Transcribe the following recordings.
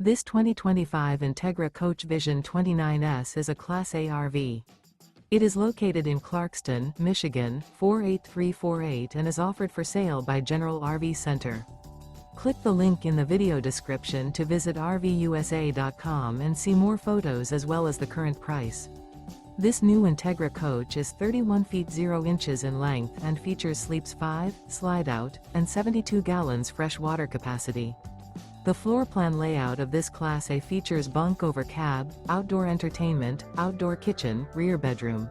This 2025 Entegra Coach Vision 29S is a Class A RV. It is located in Clarkston, Michigan, 48348 and is offered for sale by General RV Center. Click the link in the video description to visit RVUSA.com and see more photos as well as the current price. This new Entegra coach is 31 feet 0 inches in length and features sleeps 5, slide-out, and 72 gallons fresh water capacity. The floor plan layout of this Class A features bunk over cab, outdoor entertainment, outdoor kitchen, rear bedroom.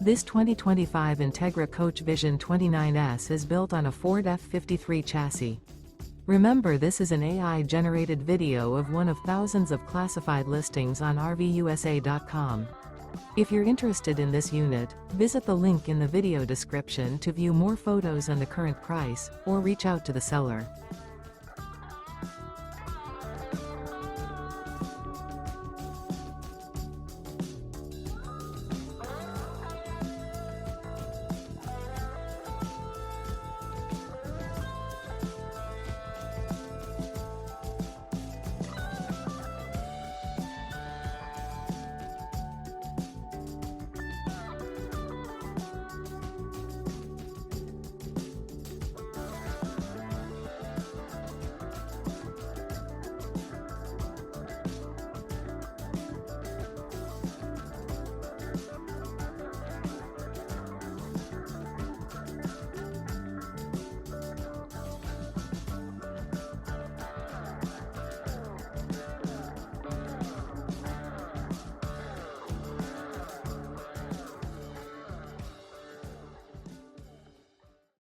This 2025 Entegra Coach Vision 29S is built on a Ford F53 chassis. Remember, this is an AI-generated video of one of thousands of classified listings on RVUSA.com. If you're interested in this unit, visit the link in the video description to view more photos and the current price, or reach out to the seller.